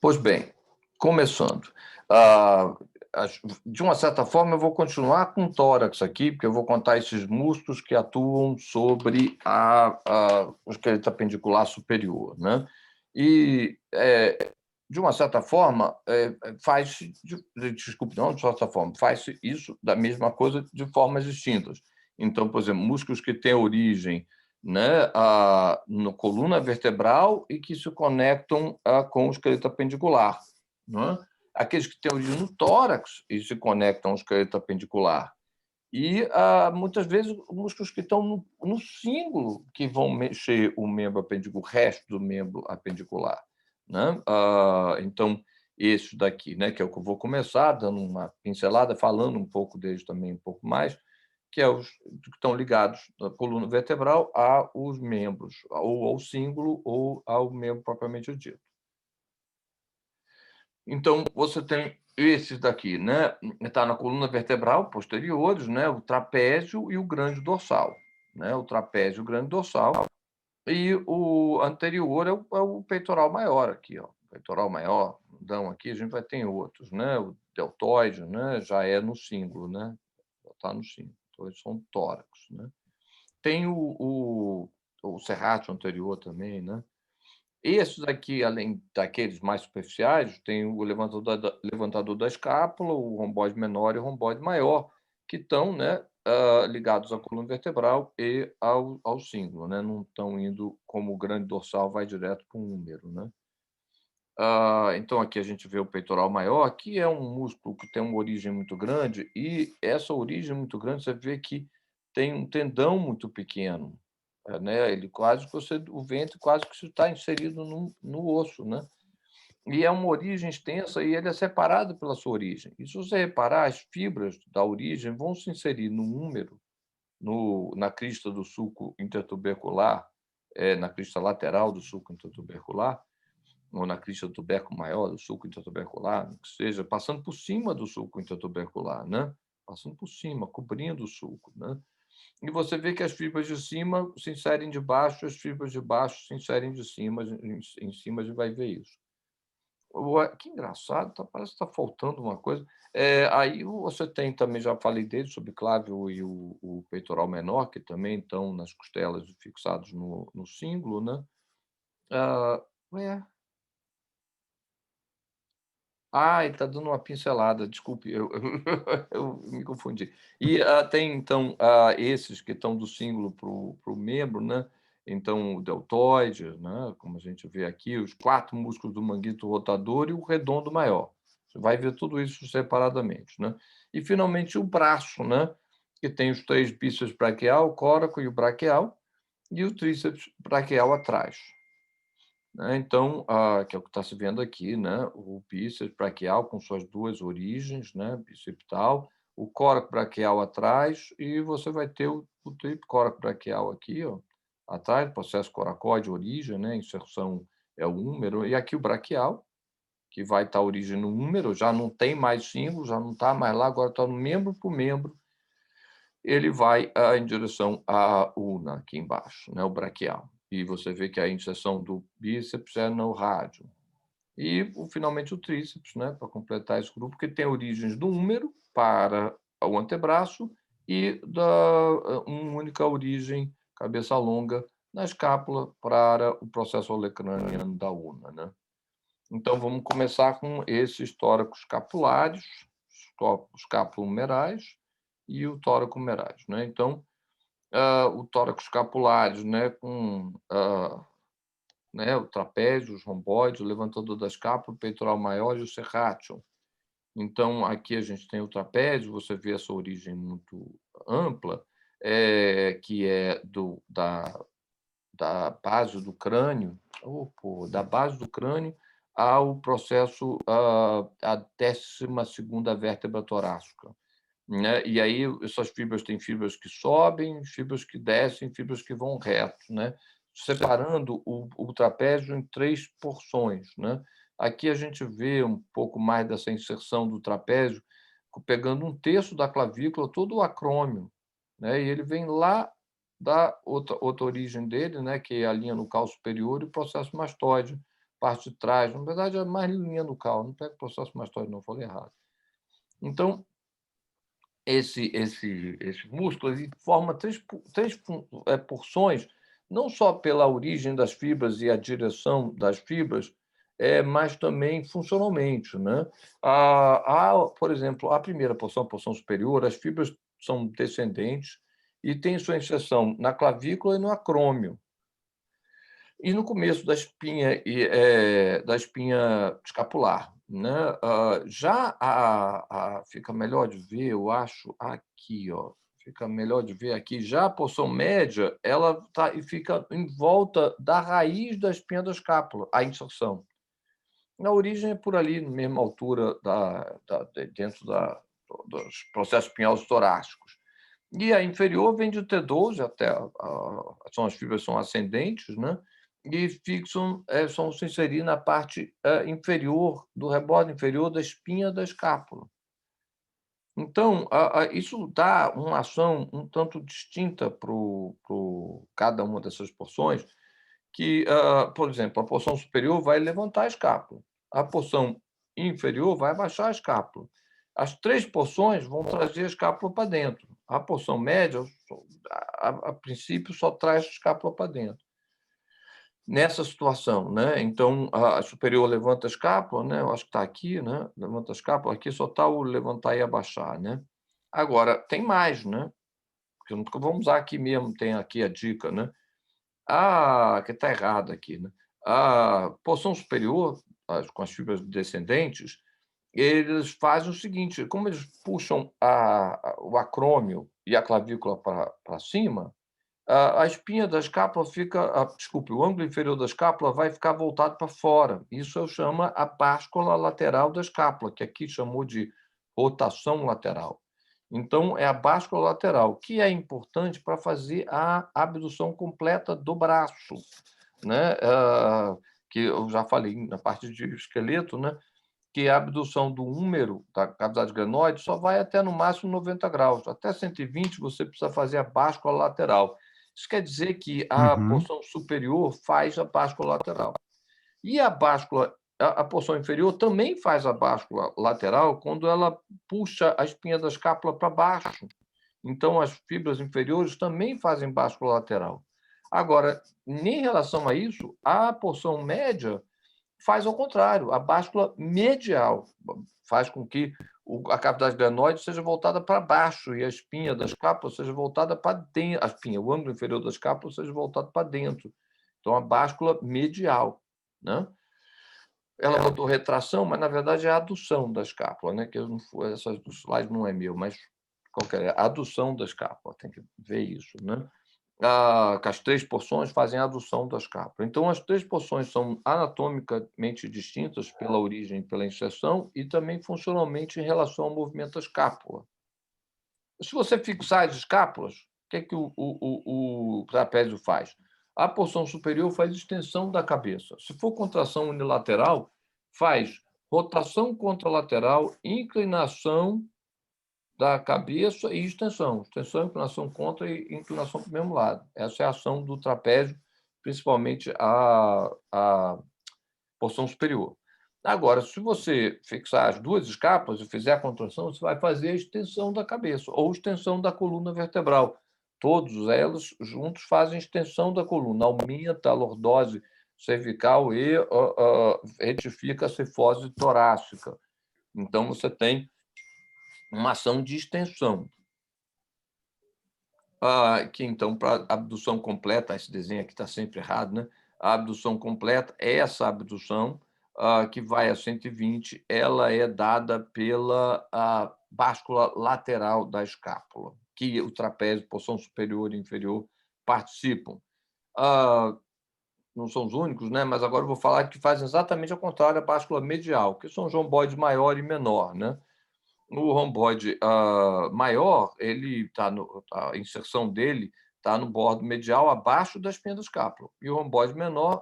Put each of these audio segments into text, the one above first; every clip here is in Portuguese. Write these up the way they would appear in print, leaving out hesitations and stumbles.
Pois bem, começando. Ah, de uma certa forma, eu vou continuar com o tórax aqui, porque eu vou contar esses músculos que atuam sobre o esqueleto apendicular superior, né? E, de uma certa forma, faz-se, desculpe, não de certa forma, faz-se isso da mesma coisa de formas distintas. Então, por exemplo, músculos que têm origem, né, na coluna vertebral e que se conectam com o esqueleto apendicular, né? Aqueles que têm origem no tórax e se conectam ao esqueleto apendicular. E, muitas vezes, músculos que estão no símbolo que vão mexer o membro apendicular, o resto do membro apendicular, né? Então, esse daqui, né, que é o que eu vou começar, dando uma pincelada, falando um pouco deles também, um pouco mais, que é os que estão ligados da coluna vertebral aos membros, ou ao símbolo ou ao membro propriamente dito. Então, você tem esses daqui, né? Está na coluna vertebral posteriores, né? O trapézio e o grande dorsal, né? O trapézio e o grande dorsal. E o anterior é o peitoral maior aqui, ó. Peitoral maior, então aqui a gente vai ter outros, né? O deltoide, né? Já é no símbolo, né? Já está no símbolo. Então, eles são tórax, né? Tem o serrátil anterior também, né? Esses aqui, além daqueles mais superficiais, tem o levantador da escápula, o romboide menor e o romboide maior, que estão, né, ligados à coluna vertebral e ao símbolo, né? Não estão indo como o grande dorsal vai direto para o úmero, né? Então aqui a gente vê o peitoral maior, que é um músculo que tem uma origem muito grande, e essa origem muito grande você vê que tem um tendão muito pequeno, né? Ele quase que o ventre quase que está inserido no osso, né? E é uma origem extensa e ele é separado pela sua origem. E se você reparar, as fibras da origem vão se inserir no úmero, na crista do sulco intertubercular, na crista lateral do sulco intertubercular, ou na crista do tubérculo maior, do sulco intertubercular, que seja, passando por cima do sulco intertubercular, né? Passando por cima, cobrindo o sulco, né? E você vê que as fibras de cima se inserem de baixo, as fibras de baixo se inserem de cima, em cima a gente vai ver isso. Que engraçado, parece que está faltando uma coisa. Aí você tem também, já falei dele, sobre o clávico e o peitoral menor, que também estão nas costelas fixados no símbolo, né? Ué, ele está dando uma pincelada, desculpe, eu me confundi. E, tem então, esses que estão do símbolo para o membro, né, então o deltoide, né, como a gente vê aqui, os 4 músculos do manguito rotador e o redondo maior. Você vai ver tudo isso separadamente, né. E finalmente o braço, né, que tem os 3 bíceps braquial, o coraco e o braquial, e o tríceps braquial atrás. Né, então, que é o que está se vendo aqui, né, o bíceps braquial com suas 2 origens, né, bicipital, o coraco braquial atrás e você vai ter o coraco braquial aqui, ó, atrás, processo coracóide, origem, né, inserção é o húmero, e aqui o braquial, que vai estar a origem no húmero, já não tem mais símbolo, já não está mais lá, agora está no membro por membro, ele vai, em direção à una aqui embaixo, né, o braquial. E você vê que a inserção do bíceps é no rádio. E finalmente o tríceps, né, para completar esse grupo, que tem origens do húmero para o antebraço e uma única origem, cabeça longa, na escápula para o processo olecraniano da una, né? Então vamos começar com esses tóracos escapulares, os escapulomerais e o tóraco-merais, né? Então, o tórax escapulares, né, com, né, o trapézio, os romboides, o levantador da escápula, o peitoral maior e o serrátil. Então, aqui a gente tem o trapézio, você vê essa origem muito ampla, que é da base do crânio, da base do crânio ao processo, a 12ª vértebra torácica, né? E aí essas fibras têm fibras que sobem, fibras que descem, fibras que vão reto, né? Separando o trapézio em 3 porções, né? Aqui a gente vê um pouco mais dessa inserção do trapézio, pegando um terço da clavícula, todo o acrômio, né? E ele vem lá da outra origem dele, né? Que é a linha nucal superior e o processo mastoide, parte de trás, na verdade, é mais linha nucal, não pega o processo mastóide não, falei errado. Então, esse músculo ele forma porções, não só pela origem das fibras e a direção das fibras, mas também funcionalmente, né? Por exemplo, a primeira porção, a porção superior, as fibras são descendentes e tem sua inserção na clavícula e no acrômio. E no começo da espinha escapular, né. Já fica melhor de ver, eu acho, aqui, ó, fica melhor de ver aqui. Já a porção média, ela tá e fica em volta da raiz da espinha da escápula, a inserção. Na origem é por ali, na mesma altura dentro dos processos espinhosos torácicos. E a inferior vem de T12 até são as fibras são ascendentes, né, e vão se inserir na parte, inferior do rebordo inferior da espinha da escápula. Então, isso dá uma ação um tanto distinta para cada uma dessas porções, que, por exemplo, a porção superior vai levantar a escápula, a porção inferior vai abaixar a escápula. As 3 porções vão trazer a escápula para dentro. A porção média, a princípio, só traz a escápula para dentro. Nessa situação, né, então a superior levanta a escápula, né, eu acho que está aqui, né, levanta a escápula, aqui só está o levantar e abaixar, né. Agora, tem mais, né, porque vamos usar aqui mesmo, tem aqui a dica, né. Que está errado aqui, né. A porção superior, com as fibras descendentes, eles fazem o seguinte, como eles puxam o acrômio e a clavícula para cima, a espinha da escápula fica desculpe, o ângulo inferior da escápula vai ficar voltado para fora. Isso eu chamo a báscula lateral da escápula, que aqui chamou de rotação lateral. Então, é a báscula lateral, que é importante para fazer a abdução completa do braço, né, que eu já falei na parte de esqueleto, né, que a abdução do húmero, da cavidade glenoide, só vai até no máximo 90 graus. Até 120 você precisa fazer a báscula lateral. Isso quer dizer que a Uhum. porção superior faz a báscula lateral. E a porção inferior também faz a báscula lateral quando ela puxa a espinha da escápula para baixo. Então, as fibras inferiores também fazem báscula lateral. Agora, em relação a isso, a porção média faz ao contrário, a báscula medial faz com que a cavidade glenoide seja voltada para baixo e a espinha da escápula seja voltada para dentro, a espinha, o ângulo inferior da escápula seja voltado para dentro. Então, a báscula medial, né? Ela botou retração, mas na verdade é a adução da escápula, né? Que eu não, essa do slide não é meu, mas qualquer, a adução da escápula, tem que ver isso, né? Que as 3 porções fazem a adução da escápula. Então, as 3 porções são anatomicamente distintas pela origem e pela inserção e também funcionalmente em relação ao movimento da escápula. Se você fixar as escápulas, o que é que o trapézio faz? A porção superior faz extensão da cabeça. Se for contração unilateral, faz rotação contralateral, inclinação da cabeça e extensão. Extensão, inclinação contra e inclinação para o mesmo lado. Essa é a ação do trapézio, principalmente a porção superior. Agora, se você fixar as 2 escápulas e fizer a contração, você vai fazer a extensão da cabeça ou extensão da coluna vertebral. Todos elas juntos fazem extensão da coluna, aumenta a lordose cervical e retifica a cifose torácica. Então, você tem uma ação de extensão. Que então, para abdução completa, esse desenho aqui está sempre errado, né? A abdução completa, essa abdução, que vai a 120, ela é dada pela báscula lateral da escápula, que o trapézio, porção superior e inferior participam. Ah, não são os únicos, né? Mas agora eu vou falar que fazem exatamente ao contrário a báscula medial, que são jomboides maior e menor, né? O romboide, maior, ele está a inserção dele está no bordo medial, abaixo da espinha da escápula, e o romboide menor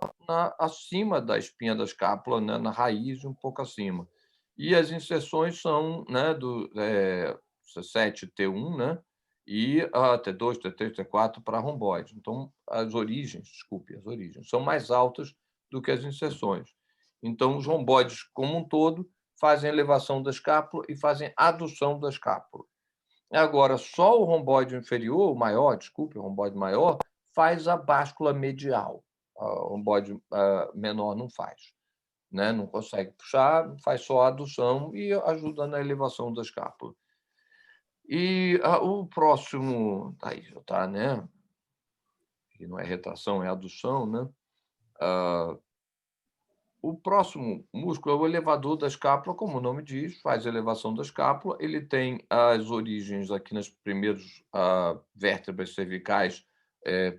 acima da espinha da escápula, né, na raiz, um pouco acima. E as inserções são, né, do C7, T1, né, e T2, T3, T4 para romboide. Então, as origens são mais altas do que as inserções. Então, os romboides, como um todo, fazem elevação da escápula e fazem adução da escápula. Agora, só o romboide inferior, o maior, desculpe, o romboide maior, faz a báscula medial. O romboide menor não faz, né? Não consegue puxar, faz só a adução e ajuda na elevação da escápula. E o próximo, aí já está, né? Que não é retração, é adução, né? O próximo músculo é o elevador da escápula, como o nome diz, faz elevação da escápula. Ele tem as origens aqui nas primeiras vértebras cervicais,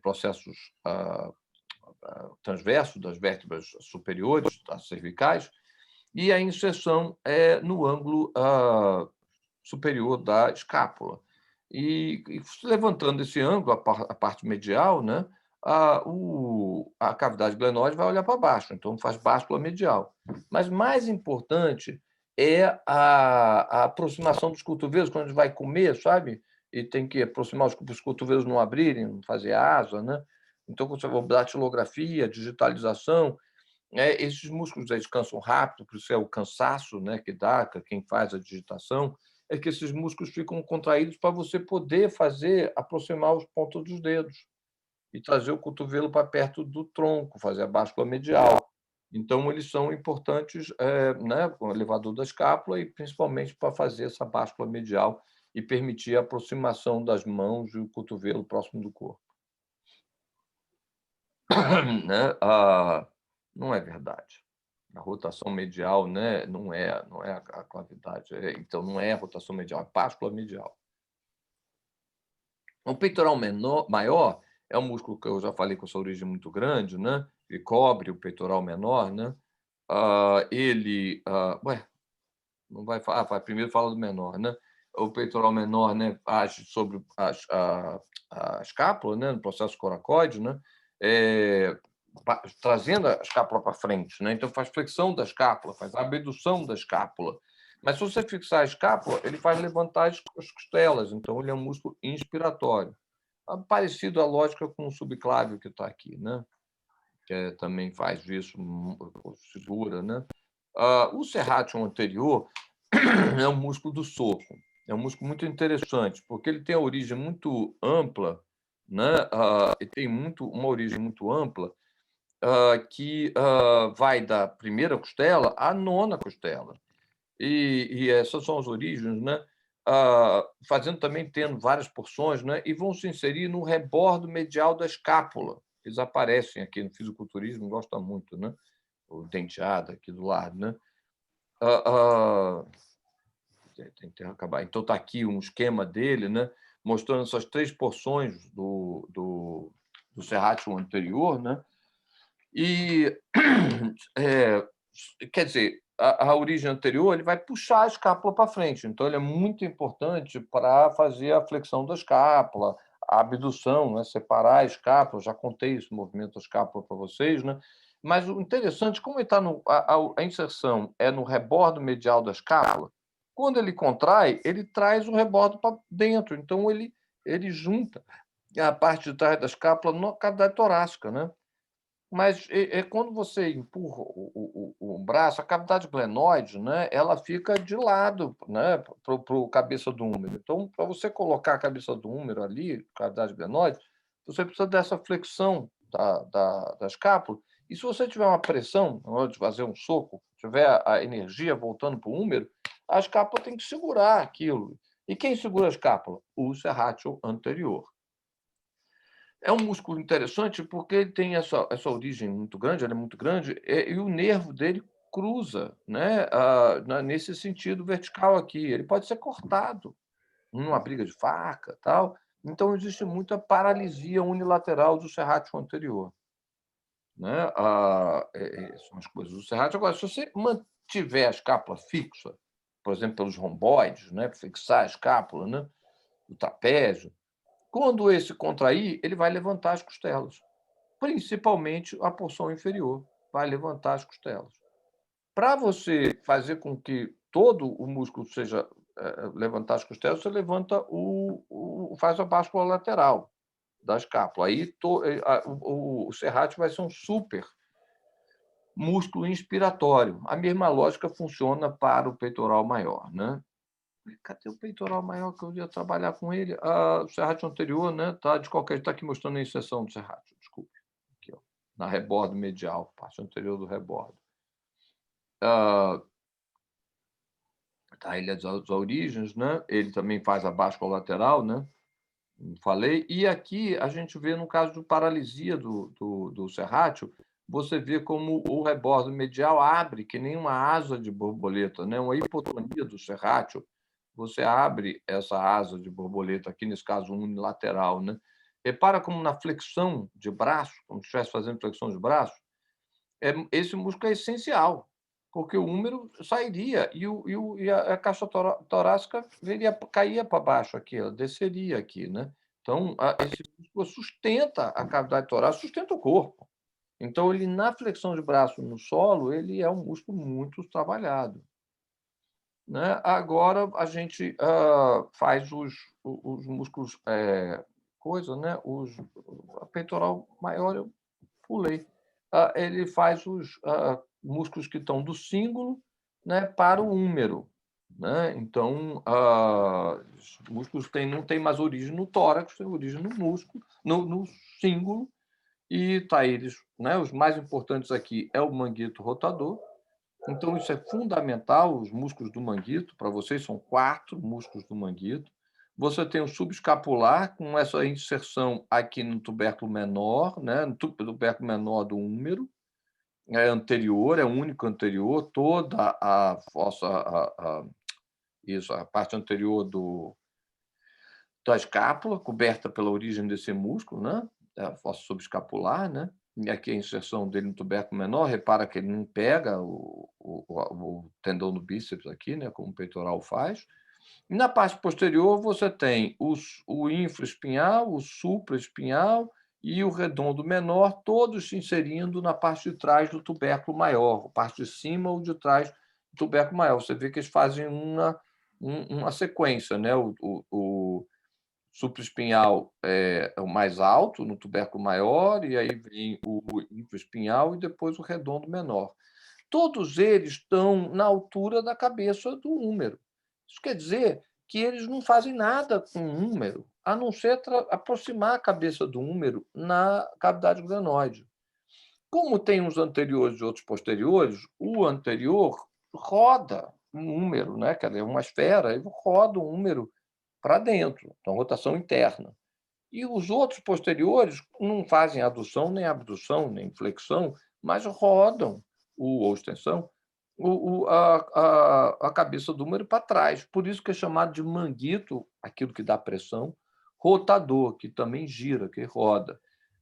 processos transversos das vértebras superiores, das cervicais, e a inserção é no ângulo superior da escápula. E levantando esse ângulo, a parte medial, né, a cavidade glenoide vai olhar para baixo, então faz báscula medial. Mas mais importante é a aproximação dos cotovelos, quando a gente vai comer, sabe? E tem que aproximar os cotovelos não abrirem, não fazer asa, né? Então, quando você vai datilografia, digitalização, esses músculos aí descansam rápido, por isso é o cansaço, né, que dá quem faz a digitação, é que esses músculos ficam contraídos para você poder fazer, aproximar os pontos dos dedos e trazer o cotovelo para perto do tronco, fazer a báscula medial. Então, eles são importantes, né, com o elevador da escápula e principalmente para fazer essa báscula medial e permitir a aproximação das mãos e o cotovelo próximo do corpo. Né? Não é verdade. A rotação medial, né, não é a clavidade, então não é a rotação medial, é a báscula medial. O peitoral maior é um músculo que eu já falei com essa origem muito grande, né? Ele cobre o peitoral menor, né? Ué, não vai falar, primeiro fala do menor, né? O peitoral menor, né, age sobre a escápula, né, no processo coracoide, né? É, trazendo a escápula para frente, né? Então faz flexão da escápula, faz abdução da escápula. Mas se você fixar a escápula, ele faz levantar as costelas, então ele é um músculo inspiratório. Parecido à lógica com o subclávio que está aqui, né? Que também faz isso, segura, né? O serrátil anterior é um músculo do soco. É um músculo muito interessante, porque ele tem a origem muito ampla, né? E tem uma origem muito ampla, que vai da primeira costela à nona costela. E essas são as origens, né? Fazendo também, tendo várias porções, né? E vão se inserir no rebordo medial da escápula. Eles aparecem aqui no fisiculturismo, gosta muito, né? O denteado aqui do lado, né? Tem que acabar. Então está aqui um esquema dele, né? Mostrando essas três porções do serrátil anterior, né? E quer dizer, a origem anterior ele vai puxar a escápula para frente, então ele é muito importante para fazer a flexão da escápula, a abdução, né? Separar a escápula. Já contei esse movimento da escápula para vocês, né? Mas o interessante, como ele está a inserção é no rebordo medial da escápula, quando ele contrai, ele traz o rebordo para dentro, então ele junta a parte de trás da escápula na cavidade torácica, né? Mas quando você empurra o braço, a cavidade glenoide, né, ela fica de lado, né, para o cabeça do húmero. Então, para você colocar a cabeça do húmero ali, cavidade glenoide, você precisa dessa flexão da escápula. E se você tiver uma pressão, na hora de fazer um soco, tiver a energia voltando para o húmero, a escápula tem que segurar aquilo. E quem segura a escápula? O serrátil anterior. É um músculo interessante porque ele tem essa origem muito grande, ele é muito grande, e o nervo dele cruza, né, nesse sentido vertical aqui. Ele pode ser cortado numa briga de faca, tal. Então existe muita paralisia unilateral do serrátil anterior, né? São as coisas do serrátil. Agora, se você mantiver a escápula fixa, por exemplo, pelos romboides, né, fixar a escápula, né, o trapézio, quando esse contrair, ele vai levantar as costelas, principalmente a porção inferior, vai levantar as costelas. Para você fazer com que todo o músculo seja levantar as costelas, você levanta faz a báscula lateral da escápula. Aí o serrátil vai ser um super músculo inspiratório. A mesma lógica funciona para o peitoral maior, né? Cadê o peitoral maior que eu ia trabalhar com ele? O serrátil anterior, né? Tá de qualquer jeito, tá aqui mostrando a inserção do serrátil, desculpe. Aqui, ó, na rebordo medial, parte anterior do rebordo. Ah, tá, ele é das origens, né? Ele também faz a basculateral, né? Como falei. E aqui a gente vê, no caso de paralisia do serrátil, você vê como o rebordo medial abre, que nem uma asa de borboleta, né? Uma hipotonia do serrátil. Você abre essa asa de borboleta, aqui nesse caso unilateral, né? Repara como na flexão de braço, como se estivesse fazendo flexão de braço, esse músculo é essencial, porque o húmero sairia e a caixa torácica caía para baixo aqui, ela desceria aqui, né? Então, esse músculo sustenta a cavidade torácica, sustenta o corpo. Então, ele, na flexão de braço no solo, ele é um músculo muito trabalhado, né? Agora, a gente faz os músculos, coisa, né? A peitoral maior, eu pulei. Ele faz os músculos que estão do cíngulo, né, para o húmero, né? Então, os músculos não têm mais origem no tórax, têm origem no músculo, no cíngulo, e tá eles, né? Os mais importantes aqui é o manguito rotador. Então, isso é fundamental, os músculos do manguito, para vocês são 4 músculos do manguito. Você tem o subescapular, com essa inserção aqui no tubérculo menor, né, no tubérculo menor do húmero, é anterior, é o único anterior, toda a fossa, isso, a parte anterior da escápula, coberta pela origem desse músculo, né, a fossa subescapular, né, e aqui a inserção dele no tubérculo menor, repara que ele não pega o tendão do bíceps aqui, né, como o peitoral faz. E na parte posterior, você tem o infraespinhal, o supraespinhal e o redondo menor, todos se inserindo na parte de trás do tubérculo maior, a parte de cima ou de trás do tubérculo maior. Você vê que eles fazem uma sequência, né? O supraespinhal é o mais alto no tubérculo maior, e aí vem o infraespinhal e depois o redondo menor. Todos eles estão na altura da cabeça do húmero. Isso quer dizer que eles não fazem nada com o húmero, a não ser aproximar a cabeça do húmero na cavidade glenoide. Como tem uns anteriores e outros posteriores, o anterior roda um húmero, né? Quer dizer, uma esfera, ele roda o húmero para dentro, então rotação interna. E os outros posteriores não fazem adução, nem abdução, nem flexão, mas rodam, ou extensão, a cabeça do húmero para trás. Por isso que é chamado de manguito, aquilo que dá pressão, rotador, que também gira, que roda.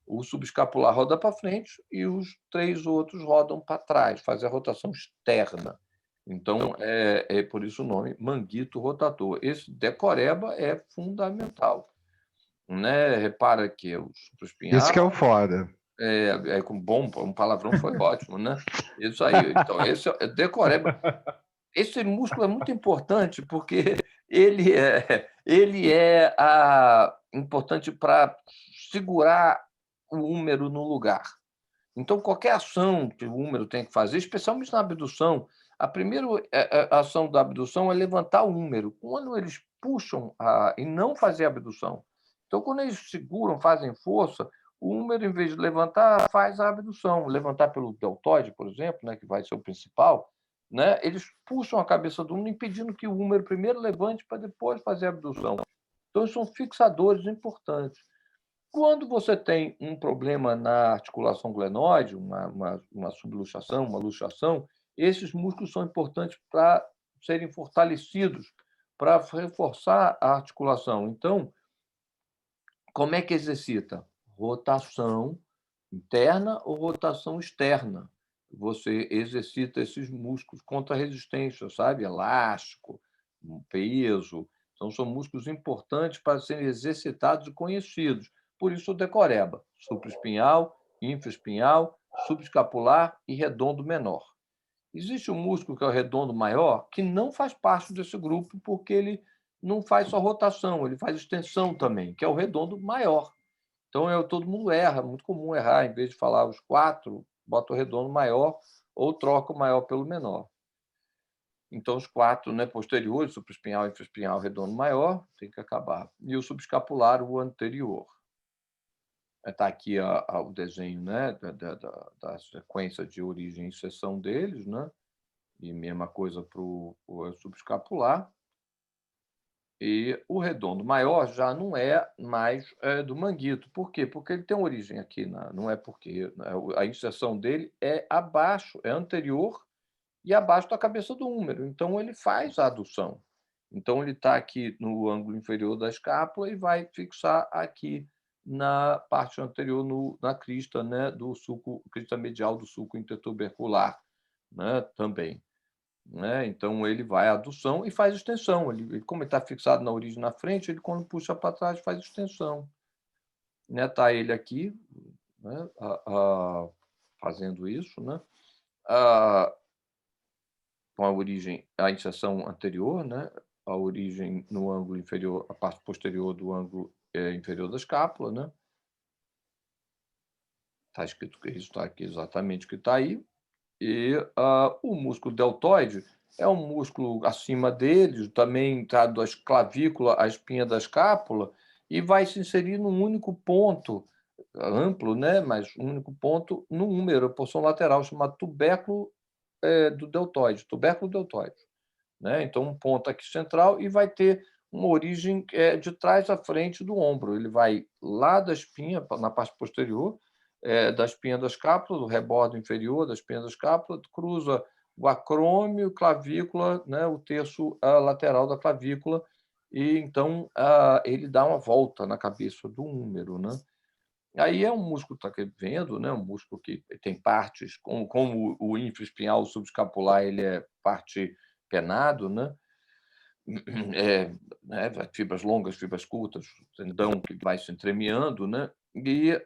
O subescapular roda para frente e os 3 outros rodam para trás, fazem a rotação externa. Então, é por isso o nome manguito rotador. Esse decoreba é fundamental, né? Repara que o Isso que é o supraespinhal foda. com bom, um palavrão foi ótimo, né? Isso aí. Então, esse é decoreba. Esse músculo é muito importante porque ele é importante para segurar o húmero no lugar. Então, qualquer ação que o húmero tem que fazer, especialmente na abdução, a primeira ação da abdução é levantar o húmero. Quando eles puxam e não fazer a abdução. Então, quando eles seguram, fazem força, o húmero, em vez de levantar, faz a abdução. Levantar pelo deltoide, por exemplo, né, que vai ser o principal, né, eles puxam a cabeça do húmero, impedindo que o húmero primeiro levante para depois fazer a abdução. Então, são fixadores importantes. Quando você tem um problema na articulação glenoide, uma subluxação, uma luxação, esses músculos são importantes para serem fortalecidos, para reforçar a articulação. Então, como é que exercita? Rotação interna ou rotação externa. Você exercita esses músculos contra a resistência, sabe? Elástico, peso. Então, são músculos importantes para serem exercitados e conhecidos. Por isso, o decoreba: supraespinhal, infraespinhal, subescapular e redondo menor. Existe um músculo que é o redondo maior, que não faz parte desse grupo, porque ele não faz só rotação, ele faz extensão também, que é o redondo maior. Então, todo mundo erra, muito comum errar, em vez de falar os 4, bota o redondo maior, ou troca o maior pelo menor. Então, os 4, né, posteriores, supraespinhal, infraespinhal, redondo maior, tem que acabar. E o subescapular, o anterior. Está aqui o desenho, né, da sequência de origem e seção deles, né? E mesma coisa para o subescapular. E o redondo maior já não é mais do manguito. Por quê? Porque ele tem origem aqui, não é porque a inserção dele é abaixo, é anterior e abaixo da cabeça do húmero. Então, ele faz a adução. Então, ele está aqui no ângulo inferior da escápula e vai fixar aqui na parte anterior, na crista, né, do sulco, crista medial do sulco intertubercular, né, também. Né? Então, ele vai à adução e faz extensão. Como ele está fixado na origem na frente, ele, quando puxa para trás, faz extensão. Né? Tá ele aqui, né? Fazendo isso, né? Com a origem, a inserção anterior, né? A origem no ângulo inferior, a parte posterior do ângulo inferior da escápula, né? Está escrito que isso está aqui exatamente o que está aí. E o músculo deltoide é um músculo acima deles, também está da clavícula à espinha da escápula, e vai se inserir num único ponto, amplo, né? Mas um único ponto no húmero, a porção lateral, chamado tubérculo do deltoide, tubérculo deltoide. Né? Então, um ponto aqui central e vai ter uma origem de trás à frente do ombro. Ele vai lá da espinha, na parte posterior, da espinha da escápula, do rebordo inferior da espinha da escápula, cruza o acrômio, clavícula, né, o terço lateral da clavícula, e então ele dá uma volta na cabeça do húmero. Né? Aí é um músculo, está vendo, né? Um músculo que tem partes, como o infraespinhal, o subescapular, ele é parte penado, né? É, né? Fibras longas, fibras curtas, tendão que vai se entremeando, né? E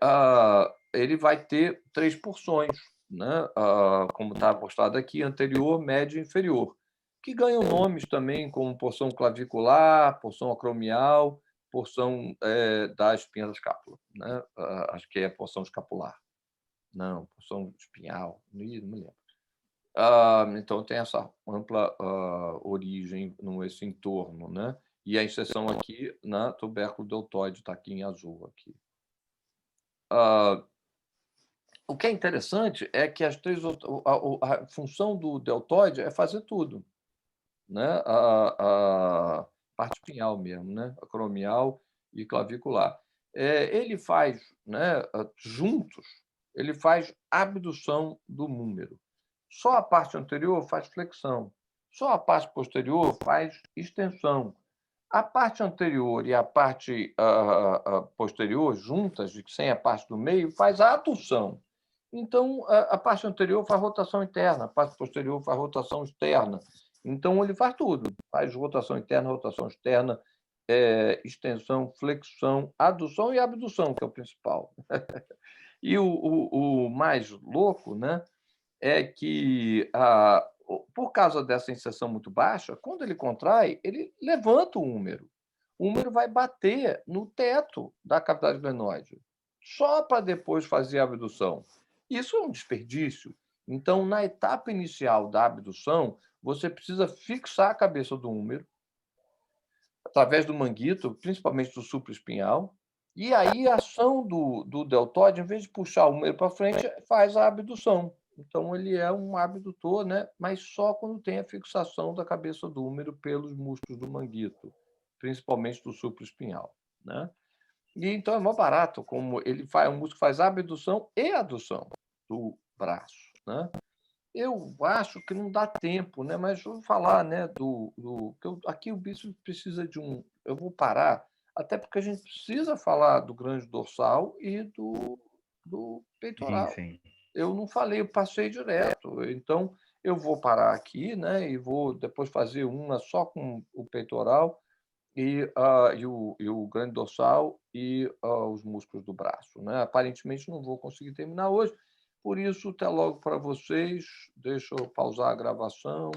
ele vai ter 3 porções, né? Como está postado aqui, anterior, médio e inferior, que ganham nomes também como porção clavicular, porção acromial, porção da espinha da escápula, né? Acho que é porção escapular. Não, porção espinhal, não me lembro. Então, tem essa ampla origem nesse entorno, né? E a inserção aqui na tubérculo deltoide está aqui em azul. Aqui. O que é interessante é que a função do deltoide é fazer tudo, né? A parte espinhal mesmo, né? Acromial e clavicular. Ele faz, né, juntos, ele faz abdução do húmero. Só a parte anterior faz flexão. Só a parte posterior faz extensão. A parte anterior e a parte posterior, juntas, sem a parte do meio, faz a adução. Então, a parte anterior faz rotação interna, a parte posterior faz rotação externa. Então, ele faz tudo. Faz rotação interna, rotação externa, extensão, flexão, adução e abdução, que é o principal. E o mais louco, né, é que, por causa dessa inserção muito baixa, quando ele contrai, ele levanta o húmero. O húmero vai bater no teto da cavidade glenoide, só para depois fazer a abdução. Isso é um desperdício. Então, na etapa inicial da abdução, você precisa fixar a cabeça do húmero, através do manguito, principalmente do supraespinhal, e aí a ação do deltoide, em vez de puxar o húmero para frente, faz a abdução. Então, ele é um abdutor, né? Mas só quando tem a fixação da cabeça do húmero pelos músculos do manguito, principalmente do supraespinhal. Né? E então é mó barato, como ele faz, o músculo faz abdução e adução do braço. Né? Eu acho que não dá tempo, né? Mas vou falar, né, aqui o bicho precisa de um. Eu vou parar, até porque a gente precisa falar do grande dorsal e do Sim, peitoral. sim. Eu não falei, eu passei direto. Então, eu vou parar aqui, né? E vou depois fazer uma só com o peitoral e o grande dorsal e os músculos do braço. Né? Aparentemente, não vou conseguir terminar hoje. Por isso, até logo para vocês. Deixa eu pausar a gravação.